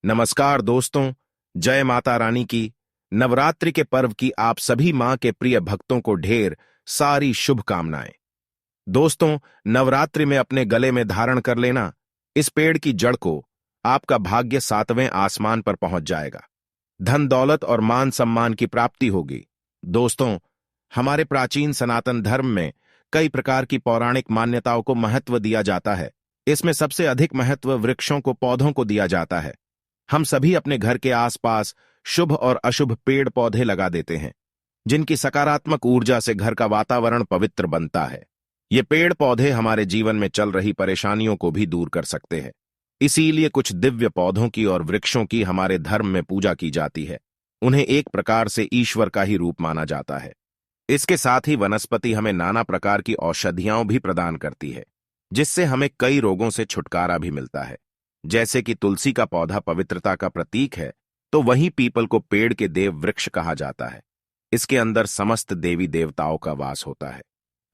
नमस्कार दोस्तों, जय माता रानी की। नवरात्रि के पर्व की आप सभी मां के प्रिय भक्तों को ढेर सारी शुभकामनाएं। दोस्तों, नवरात्रि में अपने गले में धारण कर लेना इस पेड़ की जड़ को, आपका भाग्य 7वें आसमान पर पहुंच जाएगा। धन दौलत और मान सम्मान की प्राप्ति होगी। दोस्तों, हमारे प्राचीन सनातन धर्म में कई प्रकार की पौराणिक मान्यताओं को महत्व दिया जाता है। इसमें सबसे अधिक महत्व वृक्षों को, पौधों को दिया जाता है। हम सभी अपने घर के आसपास शुभ और अशुभ पेड़ पौधे लगा देते हैं, जिनकी सकारात्मक ऊर्जा से घर का वातावरण पवित्र बनता है। ये पेड़ पौधे हमारे जीवन में चल रही परेशानियों को भी दूर कर सकते हैं। इसीलिए कुछ दिव्य पौधों की और वृक्षों की हमारे धर्म में पूजा की जाती है। उन्हें एक प्रकार से ईश्वर का ही रूप माना जाता है। इसके साथ ही वनस्पति हमें नाना प्रकार की औषधियां भी प्रदान करती है, जिससे हमें कई रोगों से छुटकारा भी मिलता है। जैसे कि तुलसी का पौधा पवित्रता का प्रतीक है, तो वहीं पीपल को पेड़ के देव वृक्ष कहा जाता है। इसके अंदर समस्त देवी देवताओं का वास होता है।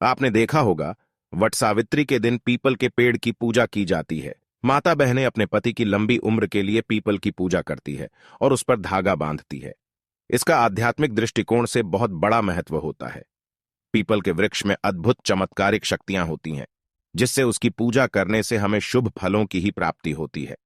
आपने देखा होगा, वट सावित्री के दिन पीपल के पेड़ की पूजा की जाती है। माता बहनें अपने पति की लंबी उम्र के लिए पीपल की पूजा करती है और उस पर धागा बांधती है। इसका आध्यात्मिक दृष्टिकोण से बहुत बड़ा महत्व होता है। पीपल के वृक्ष में अद्भुत चमत्कारिक शक्तियां होती हैं, जिससे उसकी पूजा करने से हमें शुभ फलों की ही प्राप्ति होती है।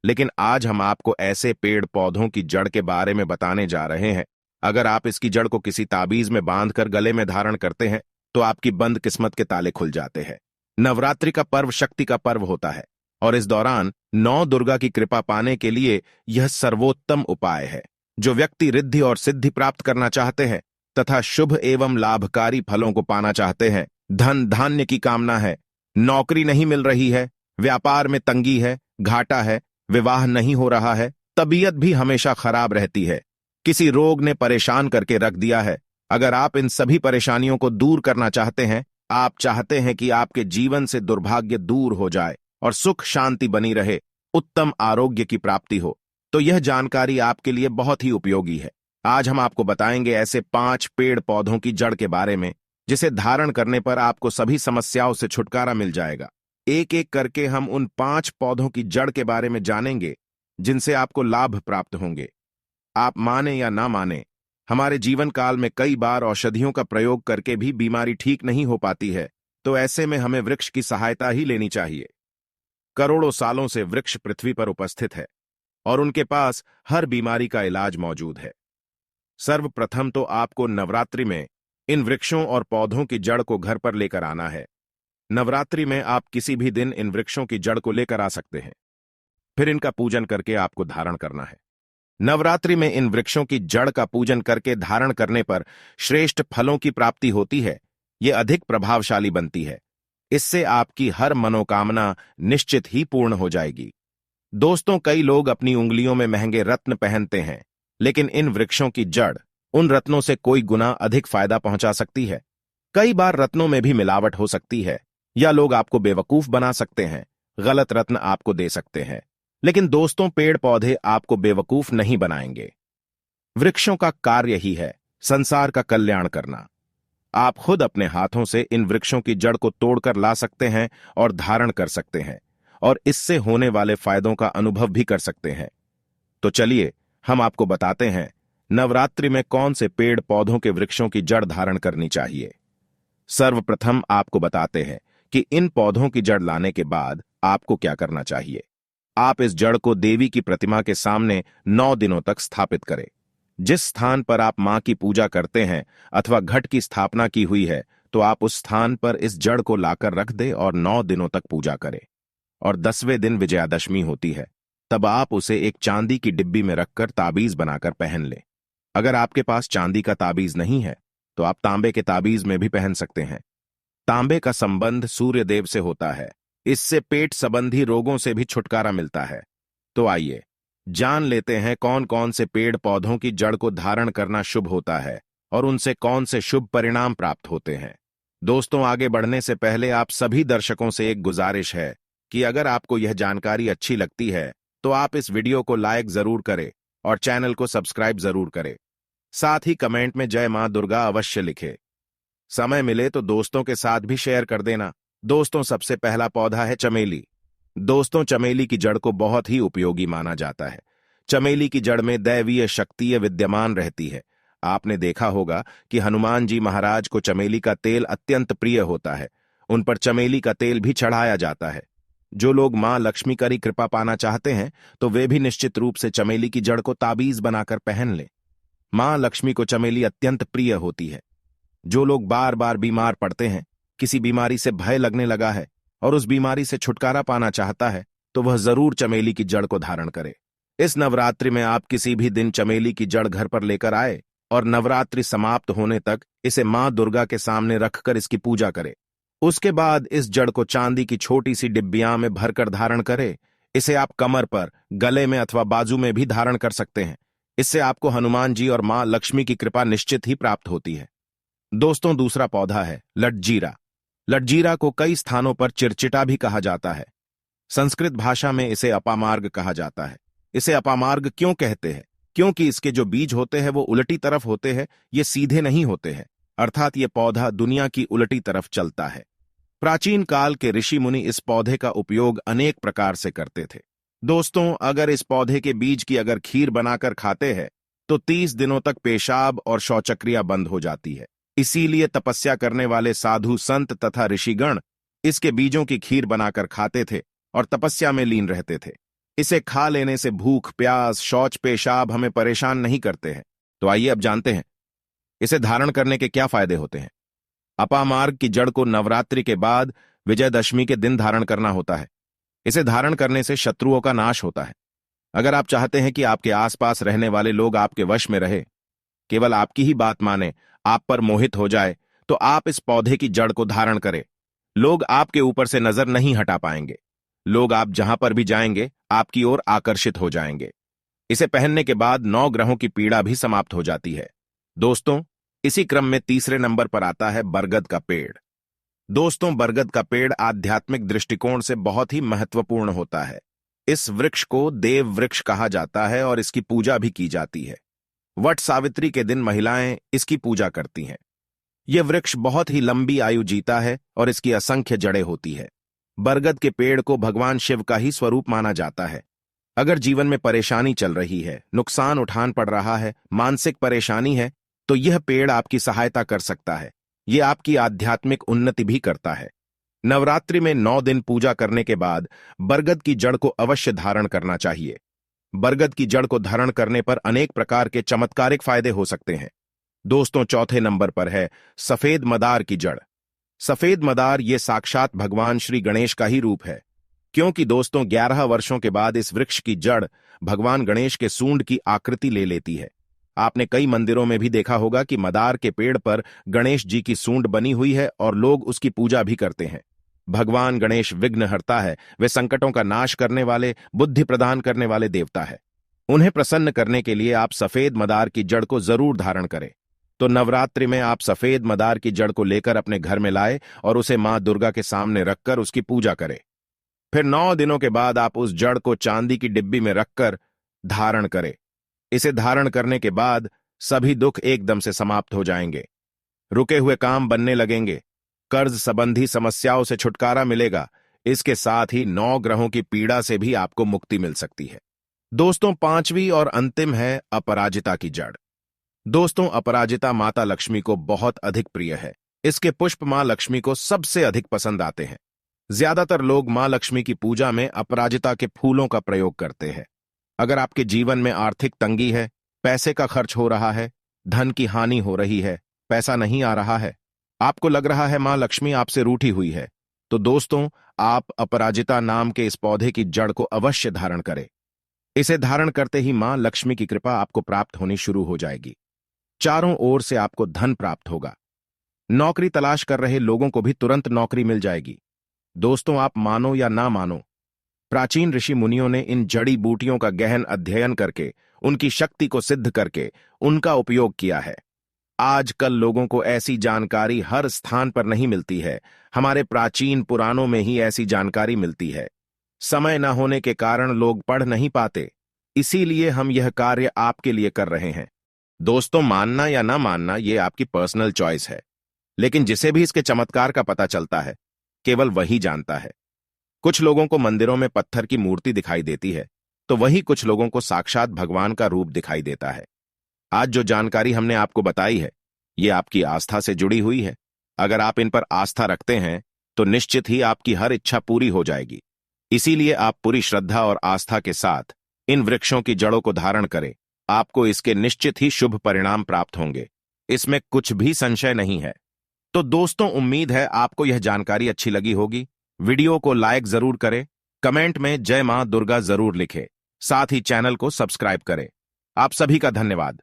लेकिन आज हम आपको ऐसे पेड़ पौधों की जड़ के बारे में बताने जा रहे हैं। अगर आप इसकी जड़ को किसी ताबीज में बांधकर गले में धारण करते हैं, तो आपकी बंद किस्मत के ताले खुल जाते हैं। नवरात्रि का पर्व शक्ति का पर्व होता है और इस दौरान 9 दुर्गा की कृपा पाने के लिए यह सर्वोत्तम उपाय है। जो व्यक्ति रिद्धि और सिद्धि प्राप्त करना चाहते हैं तथा शुभ एवं लाभकारी फलों को पाना चाहते हैं, धन धान्य की कामना है, नौकरी नहीं मिल रही है, व्यापार में तंगी है, घाटा है, विवाह नहीं हो रहा है, तबीयत भी हमेशा खराब रहती है, किसी रोग ने परेशान करके रख दिया है, अगर आप इन सभी परेशानियों को दूर करना चाहते हैं, आप चाहते हैं कि आपके जीवन से दुर्भाग्य दूर हो जाए और सुख शांति बनी रहे, उत्तम आरोग्य की प्राप्ति हो, तो यह जानकारी आपके लिए बहुत ही उपयोगी है। आज हम आपको बताएंगे ऐसे 5 पेड़ पौधों की जड़ के बारे में, जिसे धारण करने पर आपको सभी समस्याओं से छुटकारा मिल जाएगा। एक एक करके हम उन 5 पौधों की जड़ के बारे में जानेंगे, जिनसे आपको लाभ प्राप्त होंगे। आप माने या ना माने, हमारे जीवन काल में कई बार औषधियों का प्रयोग करके भी बीमारी ठीक नहीं हो पाती है, तो ऐसे में हमें वृक्ष की सहायता ही लेनी चाहिए। करोड़ों सालों से वृक्ष पृथ्वी पर उपस्थित है और उनके पास हर बीमारी का इलाज मौजूद है। सर्वप्रथम तो आपको नवरात्रि में इन वृक्षों और पौधों की जड़ को घर पर लेकर आना है। नवरात्रि में आप किसी भी दिन इन वृक्षों की जड़ को लेकर आ सकते हैं। फिर इनका पूजन करके आपको धारण करना है। नवरात्रि में इन वृक्षों की जड़ का पूजन करके धारण करने पर श्रेष्ठ फलों की प्राप्ति होती है। ये अधिक प्रभावशाली बनती है। इससे आपकी हर मनोकामना निश्चित ही पूर्ण हो जाएगी। दोस्तों, कई लोग अपनी उंगलियों में महंगे रत्न पहनते हैं, लेकिन इन वृक्षों की जड़ उन रत्नों से कोई गुना अधिक फायदा पहुंचा सकती है। कई बार रत्नों में भी मिलावट हो सकती है, या लोग आपको बेवकूफ बना सकते हैं, गलत रत्न आपको दे सकते हैं। लेकिन दोस्तों, पेड़ पौधे आपको बेवकूफ नहीं बनाएंगे। वृक्षों का कार्य ही है संसार का कल्याण करना। आप खुद अपने हाथों से इन वृक्षों की जड़ को तोड़कर ला सकते हैं और धारण कर सकते हैं, और इससे होने वाले फायदों का अनुभव भी कर सकते हैं। तो चलिए हम आपको बताते हैं नवरात्रि में कौन से पेड़ पौधों के वृक्षों की जड़ धारण करनी चाहिए। सर्वप्रथम आपको बताते हैं कि इन पौधों की जड़ लाने के बाद आपको क्या करना चाहिए। आप इस जड़ को देवी की प्रतिमा के सामने 9 दिनों तक स्थापित करें। जिस स्थान पर आप मां की पूजा करते हैं अथवा घट की स्थापना की हुई है, तो आप उस स्थान पर इस जड़ को लाकर रख दें और 9 दिनों तक पूजा करें। और 10वें दिन विजयादशमी होती है, तब आप उसे एक चांदी की डिब्बी में रखकर ताबीज बनाकर पहन लें। अगर आपके पास चांदी का ताबीज नहीं है, तो आप तांबे के ताबीज में भी पहन सकते हैं। तांबे का संबंध सूर्य देव से होता है। इससे पेट संबंधी रोगों से भी छुटकारा मिलता है। तो आइए जान लेते हैं कौन कौन से पेड़ पौधों की जड़ को धारण करना शुभ होता है और उनसे कौन से शुभ परिणाम प्राप्त होते हैं। दोस्तों, आगे बढ़ने से पहले आप सभी दर्शकों से एक गुजारिश है कि अगर आपको यह जानकारी अच्छी लगती है, तो आप इस वीडियो को लाइक जरूर करें और चैनल को सब्सक्राइब जरूर करें। साथ ही कमेंट में जय मां दुर्गा अवश्य लिखें। समय मिले तो दोस्तों के साथ भी शेयर कर देना। दोस्तों, सबसे पहला पौधा है चमेली। दोस्तों, चमेली की जड़ को बहुत ही उपयोगी माना जाता है। चमेली की जड़ में दैवीय शक्ति विद्यमान रहती है। आपने देखा होगा कि हनुमान जी महाराज को चमेली का तेल अत्यंत प्रिय होता है। उन पर चमेली का तेल भी चढ़ाया जाता है। जो लोग मां लक्ष्मी की कृपा पाना चाहते हैं तो वे भी निश्चित रूप से चमेली की जड़ को ताबीज बनाकर पहन लें। मां लक्ष्मी को चमेली अत्यंत प्रिय होती है। जो लोग बार बार बीमार पड़ते हैं, किसी बीमारी से भय लगने लगा है और उस बीमारी से छुटकारा पाना चाहता है, तो वह जरूर चमेली की जड़ को धारण करे। इस नवरात्रि में आप किसी भी दिन चमेली की जड़ घर पर लेकर आए और नवरात्रि समाप्त होने तक इसे मां दुर्गा के सामने रखकर इसकी पूजा करें। उसके बाद इस जड़ को चांदी की छोटी सी डिब्बियां में भरकर धारण करें। इसे आप कमर पर, गले में अथवा बाजू में भी धारण कर सकते हैं। इससे आपको हनुमान जी और मां लक्ष्मी की कृपा निश्चित ही प्राप्त होती है। दोस्तों, दूसरा पौधा है लटजीरा। लटजीरा को कई स्थानों पर चिरचिटा भी कहा जाता है। संस्कृत भाषा में इसे अपामार्ग कहा जाता है। इसे अपामार्ग क्यों कहते हैं? क्योंकि इसके जो बीज होते हैं वो उलटी तरफ होते हैं, ये सीधे नहीं होते हैं, अर्थात ये पौधा दुनिया की उलटी तरफ चलता है। प्राचीन काल के ऋषि मुनि इस पौधे का उपयोग अनेक प्रकार से करते थे। दोस्तों, अगर इस पौधे के बीज की अगर खीर बनाकर खाते हैं तो 30 दिनों तक पेशाब और शौचक्रिया बंद हो जाती है। इसीलिए तपस्या करने वाले साधु संत तथा ऋषिगण इसके बीजों की खीर बनाकर खाते थे और तपस्या में लीन रहते थे। इसे खा लेने से भूख, प्यास, शौच, पेशाब हमें परेशान नहीं करते हैं। तो आइए अब जानते हैं इसे धारण करने के क्या फायदे होते हैं। अपामार्ग की जड़ को नवरात्रि के बाद विजयदशमी के दिन धारण करना होता है। इसे धारण करने से शत्रुओं का नाश होता है। अगर आप चाहते हैं कि आपके आसपास रहने वाले लोग आपके वश में रहे, केवल आपकी ही बात माने, आप पर मोहित हो जाए, तो आप इस पौधे की जड़ को धारण करें। लोग आपके ऊपर से नजर नहीं हटा पाएंगे। लोग आप जहां पर भी जाएंगे आपकी ओर आकर्षित हो जाएंगे। इसे पहनने के बाद 9 ग्रहों की पीड़ा भी समाप्त हो जाती है। दोस्तों, इसी क्रम में तीसरे नंबर पर आता है बरगद का पेड़। दोस्तों, बरगद का पेड़ आध्यात्मिक दृष्टिकोण से बहुत ही महत्वपूर्ण होता है। इस वृक्ष को देव वृक्ष कहा जाता है और इसकी पूजा भी की जाती है। वट सावित्री के दिन महिलाएं इसकी पूजा करती हैं। यह वृक्ष बहुत ही लंबी आयु जीता है और इसकी असंख्य जड़ें होती है। बरगद के पेड़ को भगवान शिव का ही स्वरूप माना जाता है। अगर जीवन में परेशानी चल रही है, नुकसान उठान पड़ रहा है, मानसिक परेशानी है, तो यह पेड़ आपकी सहायता कर सकता है। यह आपकी आध्यात्मिक उन्नति भी करता है। नवरात्रि में 9 दिन पूजा करने के बाद बरगद की जड़ को अवश्य धारण करना चाहिए। बरगद की जड़ को धारण करने पर अनेक प्रकार के चमत्कारिक फायदे हो सकते हैं। दोस्तों, चौथे नंबर पर है सफेद मदार की जड़। सफेद मदार ये साक्षात भगवान श्री गणेश का ही रूप है, क्योंकि दोस्तों 11 वर्षों के बाद इस वृक्ष की जड़ भगवान गणेश के सूंड की आकृति ले लेती है। आपने कई मंदिरों में भी देखा होगा कि मदार के पेड़ पर गणेश जी की सूंड बनी हुई है और लोग उसकी पूजा भी करते हैं। भगवान गणेश विघ्नहर्ता है। वे संकटों का नाश करने वाले, बुद्धि प्रदान करने वाले देवता है। उन्हें प्रसन्न करने के लिए आप सफेद मदार की जड़ को जरूर धारण करें। तो नवरात्रि में आप सफेद मदार की जड़ को लेकर अपने घर में लाए और उसे मां दुर्गा के सामने रखकर उसकी पूजा करें। फिर 9 दिनों के बाद आप उस जड़ को चांदी की डिब्बी में रखकर धारण करें। इसे धारण करने के बाद सभी दुख एकदम से समाप्त हो जाएंगे। रुके हुए काम बनने लगेंगे। कर्ज संबंधी समस्याओं से छुटकारा मिलेगा। इसके साथ ही 9 ग्रहों की पीड़ा से भी आपको मुक्ति मिल सकती है। दोस्तों, 5वीं और अंतिम है अपराजिता की जड़। दोस्तों, अपराजिता माता लक्ष्मी को बहुत अधिक प्रिय है। इसके पुष्प मां लक्ष्मी को सबसे अधिक पसंद आते हैं। ज्यादातर लोग मां लक्ष्मी की पूजा में अपराजिता के फूलों का प्रयोग करते हैं। अगर आपके जीवन में आर्थिक तंगी है, पैसे का खर्च हो रहा है, धन की हानि हो रही है, पैसा नहीं आ रहा है, आपको लग रहा है मां लक्ष्मी आपसे रूठी हुई है, तो दोस्तों आप अपराजिता नाम के इस पौधे की जड़ को अवश्य धारण करें। इसे धारण करते ही मां लक्ष्मी की कृपा आपको प्राप्त होनी शुरू हो जाएगी। चारों ओर से आपको धन प्राप्त होगा। नौकरी तलाश कर रहे लोगों को भी तुरंत नौकरी मिल जाएगी। दोस्तों, आप मानो या ना मानो, प्राचीन ऋषि मुनियों ने इन जड़ी बूटियों का गहन अध्ययन करके, उनकी शक्ति को सिद्ध करके उनका उपयोग किया है। आजकल लोगों को ऐसी जानकारी हर स्थान पर नहीं मिलती है। हमारे प्राचीन पुराणों में ही ऐसी जानकारी मिलती है। समय न होने के कारण लोग पढ़ नहीं पाते, इसीलिए हम यह कार्य आपके लिए कर रहे हैं। दोस्तों, मानना या ना मानना ये आपकी पर्सनल चॉइस है, लेकिन जिसे भी इसके चमत्कार का पता चलता है केवल वही जानता है। कुछ लोगों को मंदिरों में पत्थर की मूर्ति दिखाई देती है, तो वही कुछ लोगों को साक्षात भगवान का रूप दिखाई देता है। आज जो जानकारी हमने आपको बताई है, ये आपकी आस्था से जुड़ी हुई है। अगर आप इन पर आस्था रखते हैं तो निश्चित ही आपकी हर इच्छा पूरी हो जाएगी। इसीलिए आप पूरी श्रद्धा और आस्था के साथ इन वृक्षों की जड़ों को धारण करें। आपको इसके निश्चित ही शुभ परिणाम प्राप्त होंगे, इसमें कुछ भी संशय नहीं है। तो दोस्तों, उम्मीद है आपको यह जानकारी अच्छी लगी होगी। वीडियो को लाइक जरूर करें, कमेंट में जय मां दुर्गा जरूर लिखें, साथ ही चैनल को सब्सक्राइब करें। आप सभी का धन्यवाद।